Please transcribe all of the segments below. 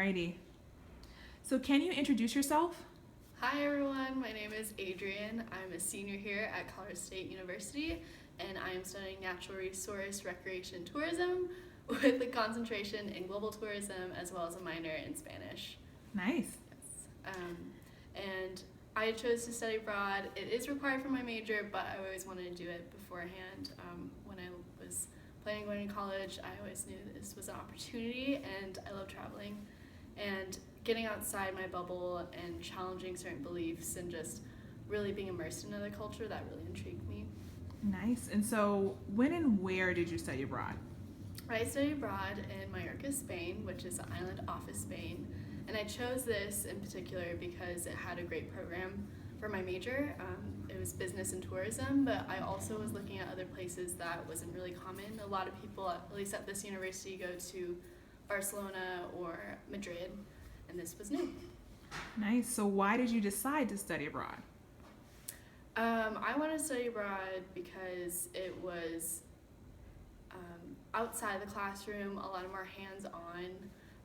Alrighty. So can you introduce yourself? Hi everyone, my name is Adrienne. I'm a senior here at Colorado State University and I am studying natural resource recreation tourism with a concentration in global tourism as well as a minor in Spanish. Nice. Yes. And I chose to study abroad. It is required for my major, but I always wanted to do it beforehand. When I was planning on going to college, I always knew this was an opportunity and I love traveling. And getting outside my bubble and challenging certain beliefs and just really being immersed in another culture, that really intrigued me. Nice. And so when and where did you study abroad? I studied abroad in Mallorca, Spain, which is an island off of Spain. And I chose this in particular because it had a great program for my major. It was business and tourism, but I also was looking at other places that wasn't really common. A lot of people, at least at this university, go to Barcelona or Madrid, and this was new. Nice. So why did you decide to study abroad? I wanted to study abroad because it was outside the classroom, a lot more hands-on.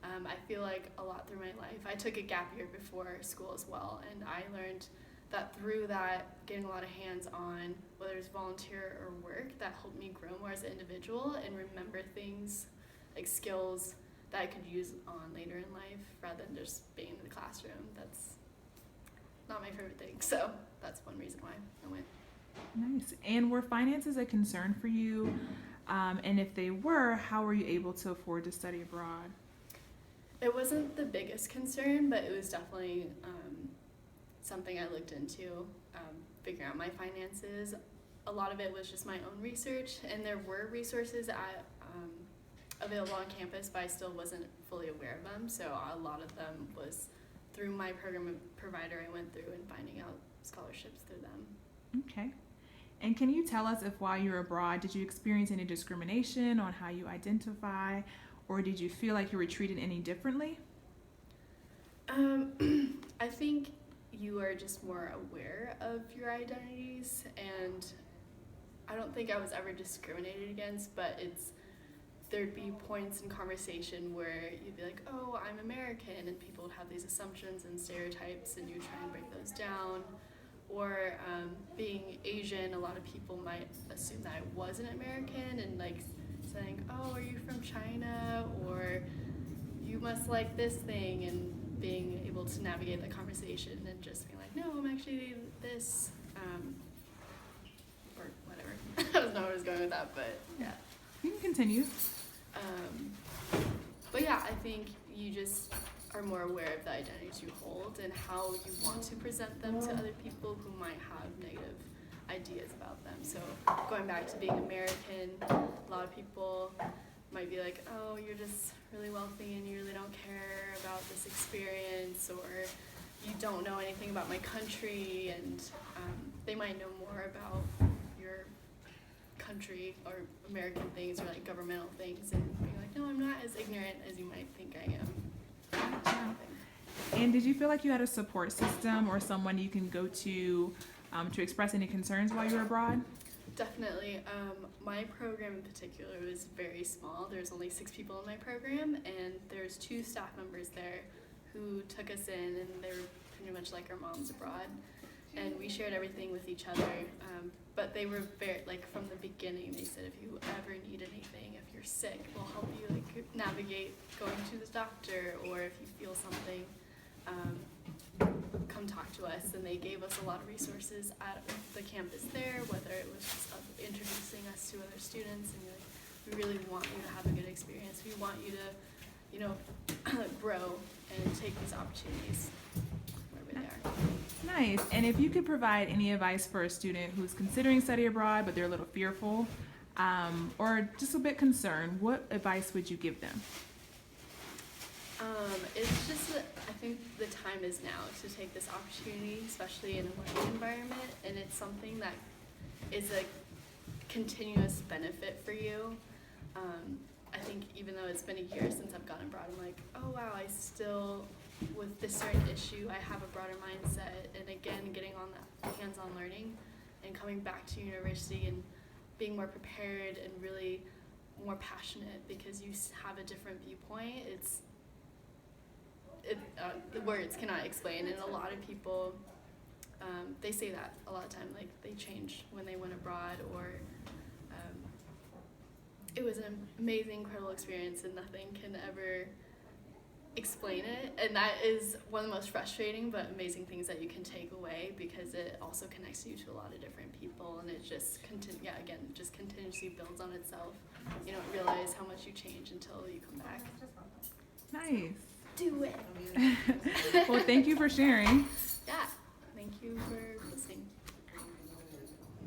I feel like a lot through my life. I took a gap year before school as well, and I learned that through that, getting a lot of hands-on, whether it's volunteer or work, that helped me grow more as an individual and remember things like skills that I could use on later in life rather than just being in the classroom. That's not my favorite thing, so that's one reason why I went. Nice. And were finances a concern for you? And if they were, how were you able to afford to study abroad? It wasn't the biggest concern, but it was definitely something I looked into, figuring out my finances. A lot of it was just my own research, and there were resources available on campus, but I still wasn't fully aware of them, so a lot of them was through my program provider I went through and finding out scholarships through them. Okay. And can you tell us if while you were abroad, did you experience any discrimination on how you identify, or did you feel like you were treated any differently? I think you are just more aware of your identities, and I don't think I was ever discriminated against, but there'd be points in conversation where you'd be like, oh, I'm American, and people would have these assumptions and stereotypes, and you try and break those down. Or being Asian, a lot of people might assume that I wasn't American, and like saying, oh, are you from China? Or you must like this thing, and being able to navigate the conversation and just being like, no, I'm actually this, or whatever. I don't know where I was going with that, but yeah. You can continue. But yeah, I think you just are more aware of the identities you hold and how you want to present them to other people who might have negative ideas about them. So going back to being American, a lot of people might be like, oh, you're just really wealthy and you really don't care about this experience, or you don't know anything about my country, and they might know more about your country or American things or like governmental things, and being like, no, I'm not as ignorant as you might think I am. And did you feel like you had a support system or someone you can go to express any concerns while you were abroad? Definitely. My program in particular was very small. There's only 6 people in my program, and there's 2 staff members there who took us in, and they were pretty much like our moms abroad. And we shared everything with each other. But they were very, like, from the beginning, they said, if you ever need anything, if you're sick, we'll help you like navigate going to the doctor, or if you feel something, come talk to us. And they gave us a lot of resources at the campus there, whether it was just introducing us to other students and like, we really want you to have a good experience. We want you to, grow and take these opportunities wherever they are. Nice. And if you could provide any advice for a student who's considering study abroad, but they're a little fearful, or just a bit concerned, what advice would you give them? It's just that I think the time is now to take this opportunity, especially in a learning environment, and it's something that is a continuous benefit for you. I think even though it's been a year since I've gone abroad, I'm like, oh wow, I still, with this certain issue, I have a broader mindset, and again, getting on that hands-on learning and coming back to university and being more prepared and really more passionate because you have a different viewpoint. the words cannot explain, and a lot of people, they say that a lot of time, like they change when they went abroad, or it was an amazing, incredible experience, and nothing can ever explain it. And that is one of the most frustrating but amazing things that you can take away, because it also connects you to a lot of different people, and it just just continuously builds on itself. You don't realize how much you change until you come back. Nice. Do it. Well, thank you for sharing. Yeah. Thank you for